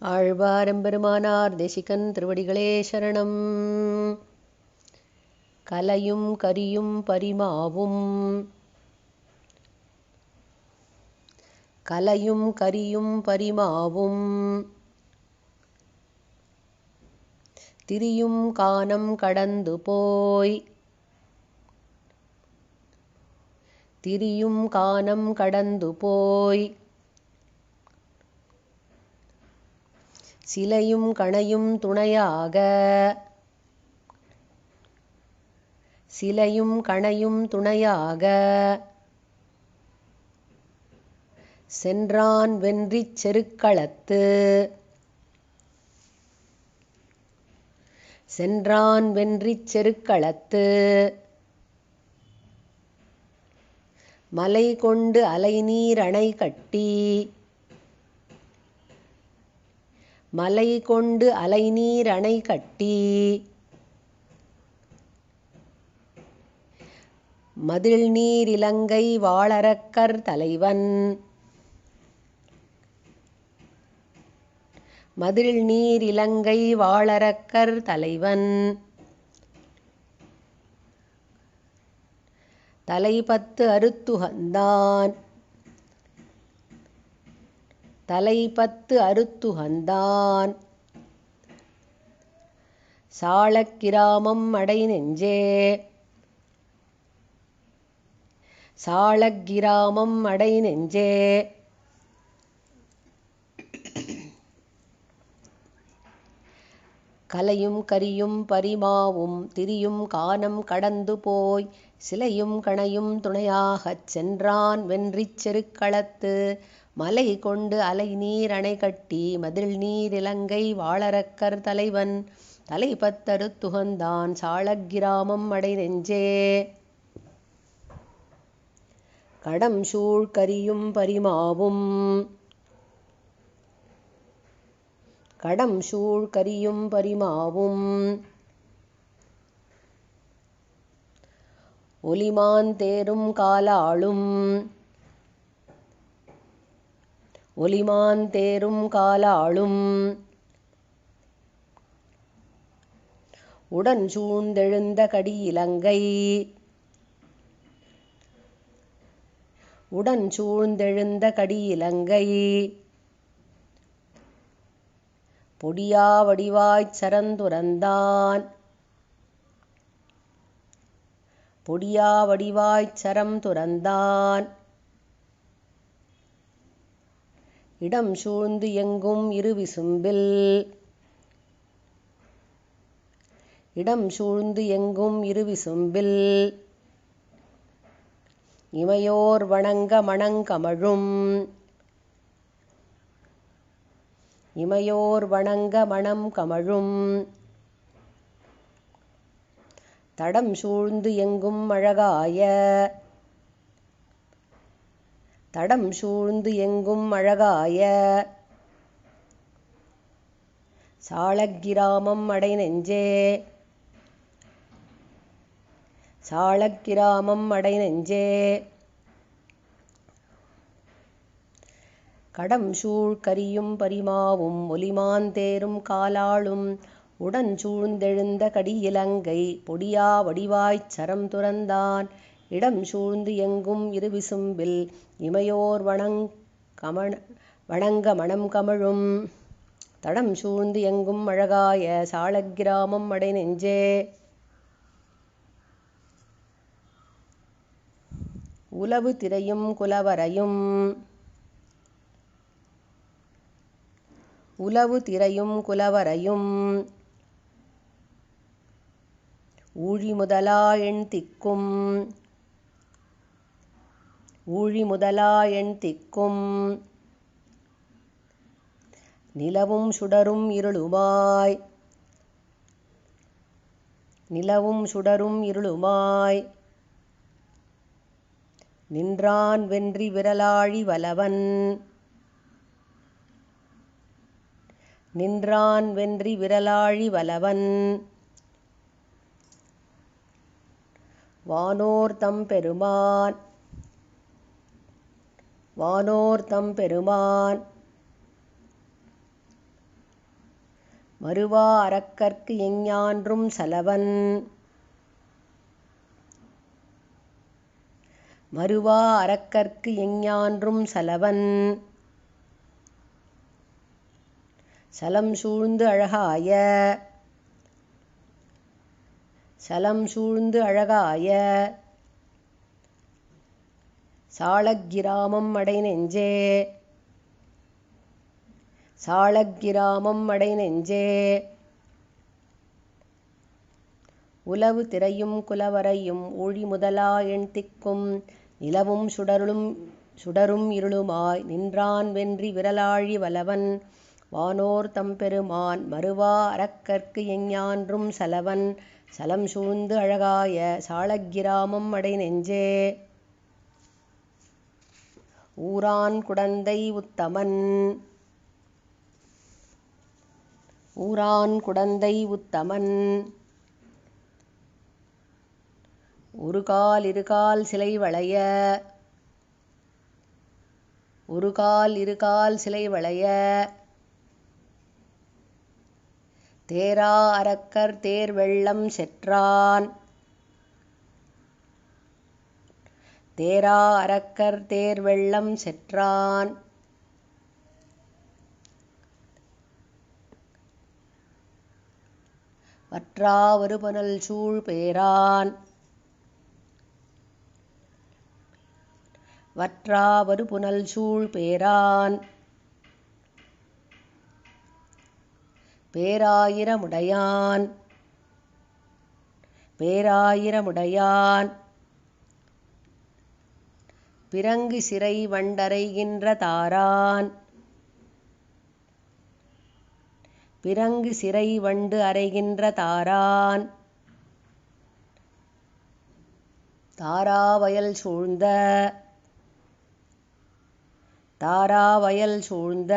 ஆழ்வாரெம்பெருமானார் தேசிகன் திருவடிகளே சரணம். கலையும் கரியும் பரிமாவும் கலையும் கரியும் பரிமாவும் திரியும் கானம் கடந்து போய் திரியும் கானம் கடந்து போய் சிலையும் கணையும் துணையாக சிலையும் கணையும் துணையாக சென்றான் வென்றிச் செருக்களத்து சென்றான் வென்றிச் செருக்களத்து மலை கொண்டு அலைநீர் அணை கட்டி மலை கொண்டு அலைநீர் அணை கட்டி மதில் நீர் இலங்கை வாளரக்கர் தலைவன் மதில் நீர் இலங்கை வாளரக்கர் தலைவன் தலைபத்து அறுத்துகந்தான் தலைபத்து அறுத்துகந்தான் சாளக்கிராமம் அடை நெஞ்சே சாளக்கிராமம் அடை நெஞ்சே கலையும் கரியும் பரிமாவும் திரியும் கானம் கடந்து போய் சிலையும் கணையும் துணையாகச் சென்றான் வென்றிச் செருக்களத்து மலை கொண்டு அலைநீர் அணை கட்டி மதில் நீர் இலங்கை வாளரக்கர் தலைவன் தலைபத்தறுத்துகந்தான் சாளக்கிராமம் அடை நெஞ்சே. கடம் சூழ் கரியும் பரிமாவும் கடம் சூழ் கரியும் பரிமாவும் ஒலிமான் தேரும் காலாளும் ஒலிமான் தேரும் காலாளும் உடன் சூழ்ந்தெழுந்த கடி இலங்கை உடன் சூழ்ந்தெழுந்த கடி இலங்கை பொடியா வடிவாய்ச் சரந்துரந்தான் பொடியா வடிவாய்ச் சரம் துறந்தான் இடம் சூழ்ந்து எங்கும் இரு விசும்பில் இடம் சூழ்ந்து எங்கும் இரு விசும்பில் இமையோர் வணங்க மணங்கமழும் இமையோர் வணங்க மணம் கமழும் தடம் சூழ்ந்து எங்கும் அழகாய தடம் சூழ்ந்து எங்கும் அழகாய சாளக்கிராமம் அடை நெஞ்சே சாளக்கிராமம் அடை நெஞ்சே. கடம் சூழ் கரியும் பரிமாவும் ஒலிமான் தேரும் காலாளும் உடன் சூழ்ந்தெழுந்த கடி இலங்கை பொடியா வடிவாய்ச் சரம் துறந்தான் இடம் சூழ்ந்து எங்கும் இரு விசும்பில் இமையோர் வணங்க மணம் கமழும் தடம் சூழ்ந்து எங்கும் அழகாய சாளக்கிராமம் அடை நெஞ்சே. உலவு திரையும் குலவரையும் உலவு திரையும் குலவரையும் ஊழி முதலா எண் திக்கும் ஊழி முதலா எண் திக்கும் நிலவும் சுடரும் இருளுமாய் நிலவும் சுடரும் இருளுமாய் நின்றான் வென்றி விரலாழி வலவன் நின்றான் வென்றி விரலாழி வலவன் வானோர் தம் பெருமான் வானோர் தம் பெருமான் மருவா அரக்கர்க்கு எஞ்ஞான்றும் சலவன். மருவா அரக்கர்க்கு எஞ்ஞான்றும் சலவன். சலம் சூழ்ந்து அழகாய. சலம் சூழ்ந்து அழகாய. சாளக்கிராமம் அடைநெஞ்சே. சாளக்கிராமம் அடைநெஞ்சே. உலவு திரையும் குலவரையும் ஊழி முதலா எண்திக்கும் நிலவும் சுடரும் இருளுமாய் நின்றான் வென்றி விரலாழி வலவன் வானோர் தம்பெருமான் மருவா அரக்கர்க்கு எஞ்ஞான்றும் சலவன். சலம் சூழ்ந்து அழகாய. சாளக்கிராமம் அடைநெஞ்சே. ஊரான் குடந்தை உத்தமன். ஊரான் குடந்தை உத்தமன். ஒருகால் இருகால் சிலை வளைய. ஒருகால் இருகால் சிலை வளைய. தேரா அரக்கர் தேர் வெள்ளம் செற்றான். தேரா அரக்கர் தேர் வெள்ளம் செற்றான். வற்றா வருபனல் சூழ் பேரான். வற்றா வருபுனல் சூழ் பேரான். பேராயிரமுடையான். பேராயிரமுடையான். பிறங்கு சிறை வண்டறைகின்ற தாரான். பிறங்கு சிறை வண்டு அறைகின்ற தாரான். தாராவயல் சூழ்ந்த. தாராவயல் சூழ்ந்த.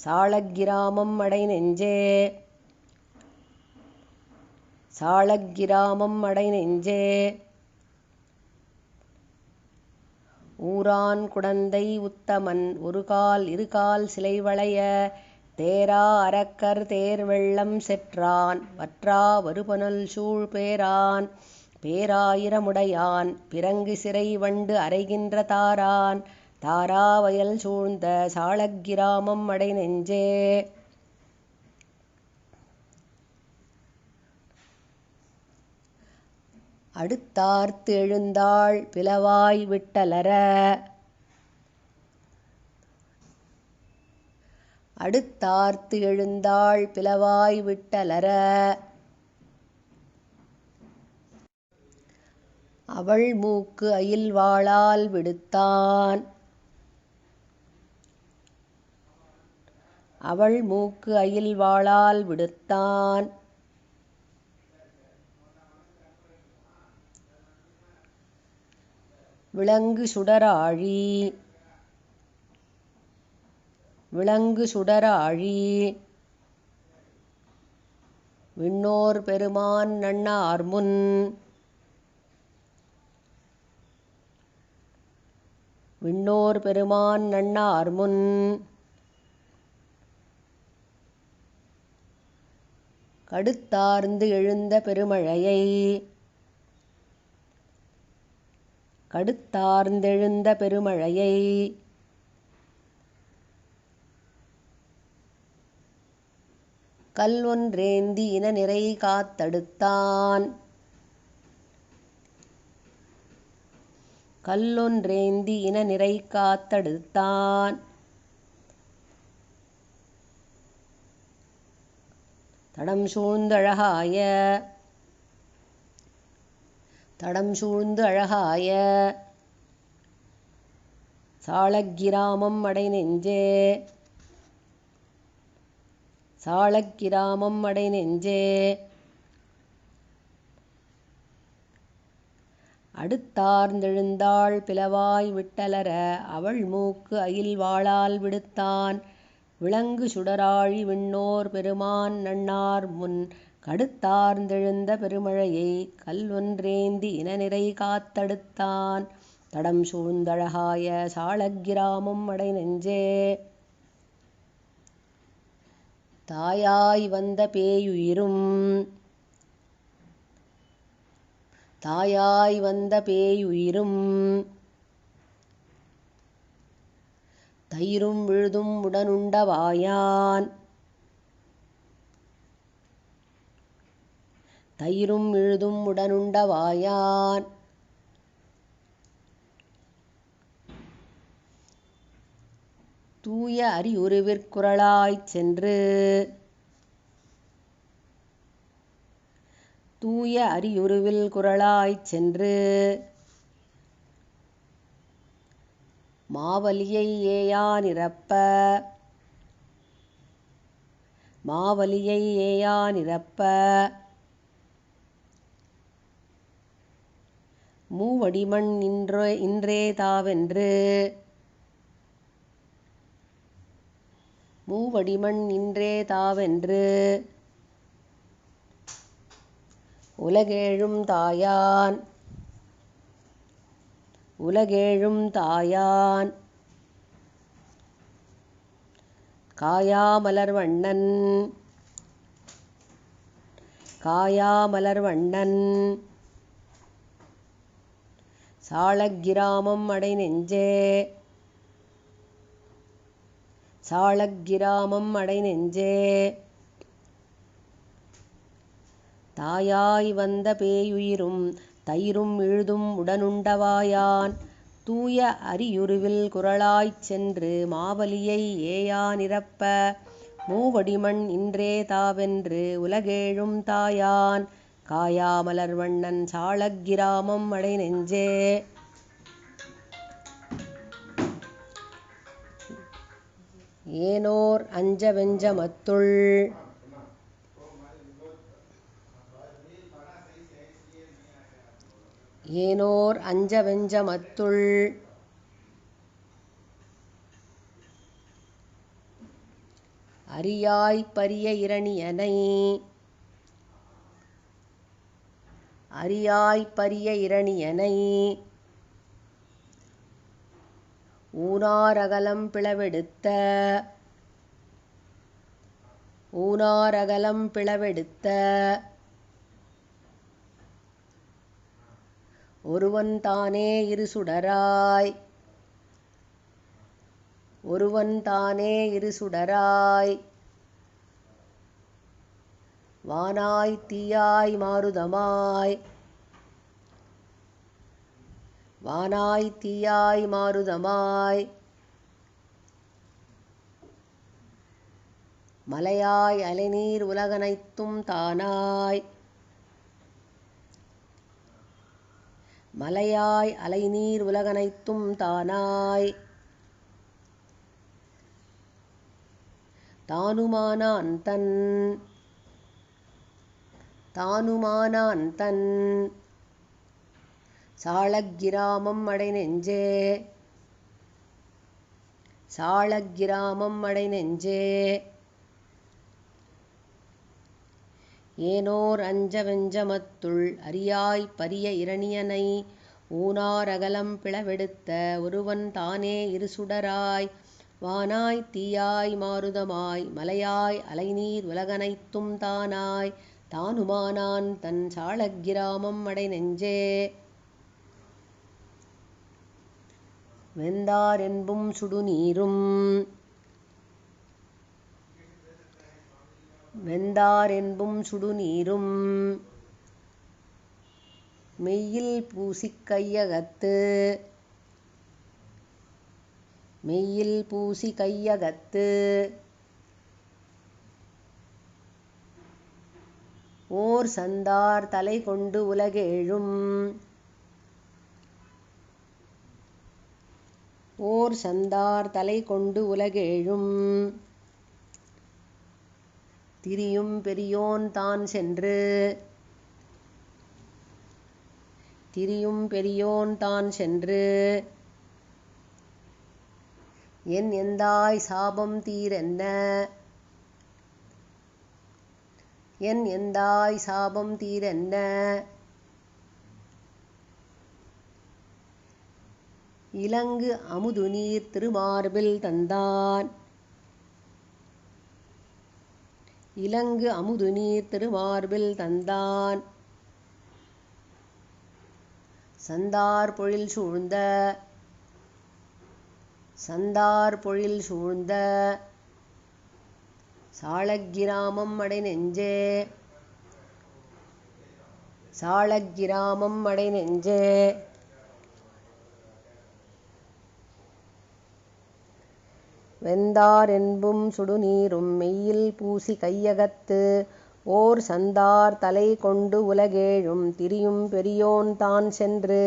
சாளக்கிராமம் அடைநெஞ்சே. சாளக்கிராமம் அடைநெஞ்சே. ஊரான் குடந்தை உத்தமன் ஒருகால் இருகால் சிலை வளைய. தேரா அரக்கர் தேர் வெள்ளம் செற்றான். வற்றா வருபனல் சூழ் பேரான். பேராயிரமுடையான். பிறங்கு சிறை வண்டு அறைகின்ற தாரான். தாராவயல் சூழ்ந்த. சாளக்கிராமம் அடைநெஞ்சே. அடுத்தார்த்து எழுந்தாள் பிளவாய் விட்டலற. அடுத்தார்த்து எழுந்தாள் பிளவாய் விட்டலற. அவள் மூக்கு அயில் வாளால் விடுத்தான். அவள் மூக்கு அயில் வாளால் விடுத்தான். விளங்கு சுடராழி. விளங்கு சுடராழி. விண்ணோர் பெருமான் நண்ணார்முன். விண்ணோர் பெருமான் நண்ணார்முன். கடுத்தார்ந்து எழுந்த பெருமழையை. கடுத்தார்ந்தெழுந்த பெருமழையை. கல் ஒன்றேந்தி இனநிறை காத்தடுத்தான். கல் ஒன்றேந்தி இனநிறை காத்தடுத்தான். தடம் சூழ்ந்து அழகாய. தடம் சூழ்ந்து அழகாய. சாளக்கிராமம் அடைநெஞ்சே. சாளக்கிராமம் அடைநெஞ்சே. அடுத்தார்ந்தெழுந்தாள் பிளவாய் விட்டலற. அவள் மூக்கு அயில் வாளால் விடுத்தான். விளங்கு சுடராழி விண்ணோர் பெருமான் நண்ணார் முன். கடுத்தார்ந்தெழுந்த பெருமழையை கல் ஒன்றேந்தி இனநிறை காத்தடுத்தான். தடம் சூழ்ந்தழகாய. சாளக்கிராமம் அடைநெஞ்சே. தாயாய் வந்த பேயுயிரும் தாயாய் வந்த பேயுயிரும் தயிரும் விழுதும் உடனுண்ட வாயான் தயிரும் விழுதும் உடனுண்ட வாயான் தூய அரியுருவிற்குரலாய்ச் சென்று தூய அரியுருவில் குரலாய்ச் சென்று மாவலியை ஏயானிரப்ப மாவலியை ஏயானிரப்ப மூவடிமண் இன்றே தாவென்று மூவடிமண் இன்றே தாவென்று உலகேழும் தாயான் உலகேழும் தாயான் காயாமலர்வண்ணன் காயாமலர்வண்ணன் சாளக்கிராமம் அடைநெஞ்சே சாளக்கிராமம் அடைநெஞ்சே தாயாய் வந்த பேயுயிரும் தயிரும் இழுதும் உடனுண்டவாயான் தூய அரியுருவில் குரலாய்ச் சென்று மாவலியை ஏயானிரப்ப மூவடிமண் இன்றே தாவென்று உலகேழும் தாயான் காயாமலர்வண்ணன் சாளக்கிராமம் அடைநெஞ்சே. ஏனோர் அஞ்ச வெஞ்சமத்துள் ஏனோர் அஞ்ச வெஞ்சமத்துள் அரியாய்ப் பரிய இரணியனை அரியாய்ப் பரிய இரணியனை ஊனாரகலம் பிளவெடுத்த ஊனாரகலம் பிளவெடுத்த ஒருவன் தானே இரு சுடராய் ஒருவன் தானே இரு சுடராய் வானாய் தீயாய் மாருதமாய் வானாய் தீயாய் மாருதமாய் மலையாய் அலைநீர் உலகனைத்தும் தானாய் மலையாய் அலைநீர் உலகனைத்தும் தானாய் தானுமானான் தன் தானுமானான் தன் சாளக்கிராமம் அடைநெஞ்சே சாளக்கிராமம் அடைநெஞ்சே. ஏனோர் அஞ்ச வெஞ்சமத்துள் அரியாய்ப் பரிய இரணியனை ஊனாரகலம் பிளவெடுத்த ஒருவன் தானே இரு சுடராய் வானாய் தீயாய் மாருதமாய் மலையாய் அலைநீர் உலகனைத்தும் தானாய் தானுமானான் தன் சாளக்கிராமம் அடைநெஞ்சே. வெந்தார் என்பும் சுடுநீரும் வெந்தார் என்பும் சுடுநீரும் மெய்யில் பூசிக் கையகத்து மெய்யில் பூசி கையகத்து ஓர் சந்தார் தலை கொண்டு உலகேழும் ஓர் சந்தார் தலை கொண்டு உலகேழும் திரியும் பெரியோன் தான் சென்று திரியும் பெரியோன் தான் சென்று என் எந்தாய் சாபம் தீரென்ன என் எந்தாய் சாபம் தீரென்ன இலங்கு அமுதுநீர் திருமார்பில் தந்தான் இலங்கு அமுதுநீர் திருமார்பில் தந்தான் சந்தார் பொழில் சூழ்ந்த சாளக்கிராமம் அடைநெஞ்சே வெந்தார் என்பும் சுடுநீரும் மெய்யில் பூசி கையகத்து ஓர் சந்தார் தலை கொண்டு உலகேழும் திரியும் பெரியோன் தான் சென்று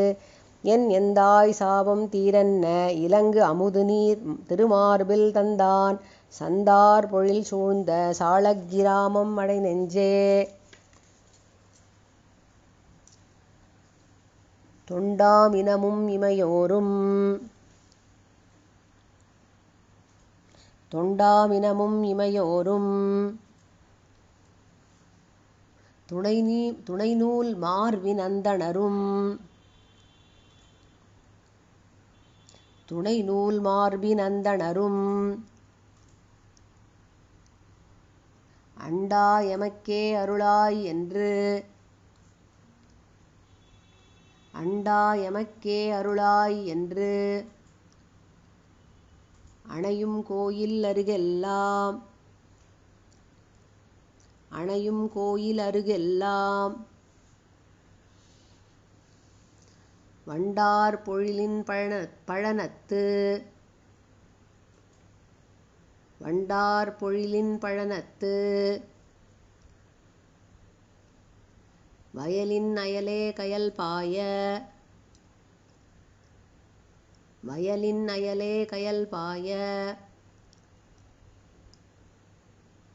என் எந்தாய் சாபம் தீரன்ன இலங்கு அமுதுநீர் திருமார்பில் தந்தான் சந்தார் பொழில் சூழ்ந்த சாளக்கிராமம் அடைநெஞ்சே. தொண்டாமினமும் இமையோரும் துணைநூல் மார்பின் அந்தணரும் அண்டா எமக்கே அருளாய் என்று அணையும் கோயில் அருகெல்லாம் வண்டார் பொழிலின் பழனத்து வயலின் அயலே கயல் பாய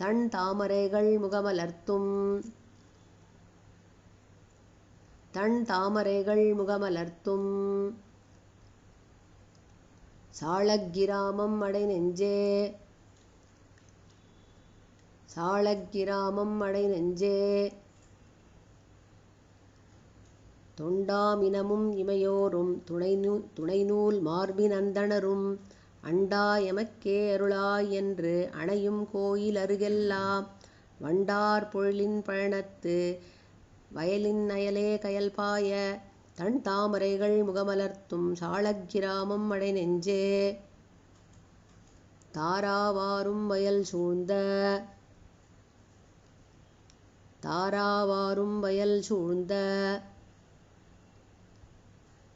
தண் தாமரைகள் முகமலர்த்தும் சாளக்கிராமம் அடைநெஞ்சே. தொண்டாமினமும் இமையோரும் துணைநூல் மார்பின் அந்தணரும் அண்டா எமக்கே அருளாய் என்று அணையும் கோயில் அருகெல்லாம் வண்டார் பொழிலின் பழனத்து வயலின் அயலே கயல் பாய தண் தாமரைகள் முகமலர்த்தும் சாளக்கிராமம் அடைநெஞ்சே. தாராவாரும் வயல் சூழ்ந்த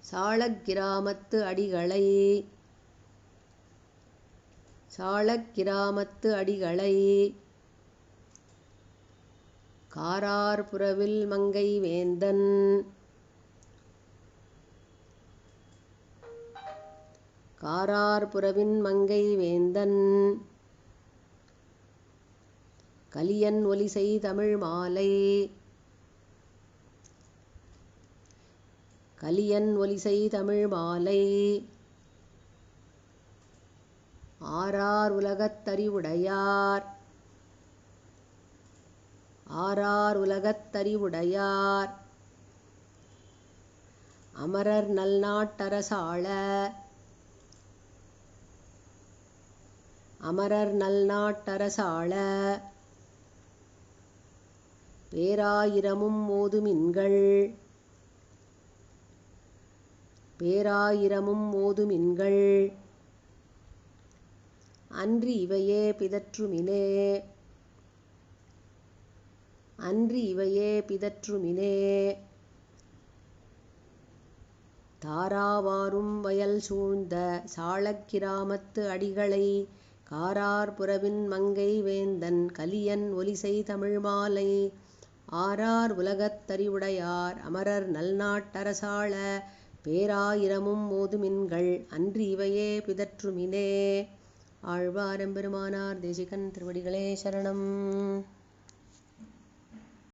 சாளக்கிராமத்து அடிகளை காரார் புறவில் மங்கை வேந்தன் கலியன் ஒலிசெய் தமிழ் மாலை ஆரார் உலகத்தறிவுடையார் அமரர் நல்நாட்டரசாள பேராயிரமும் ஓதுமின்கள் அன்றி இவையே பிதற்றுமினே. தாராவாரும் வயல் சூழ்ந்த சாளக்கிராமத்து அடிகளை காரார் புறவின் மங்கை வேந்தன் கலியன் ஒலிசெய் தமிழ் மாலை ஆரார் உலகத்தறிவுடையார் அமரர் நல்நாட்டரசாள பேராயிரமும் ஓதுமின்கள் அன்றி இவையே பிதற்றுமினே. ஆழ்வார் எம்பெருமானார் தேசிகன் திருவடிகளே சரணம்.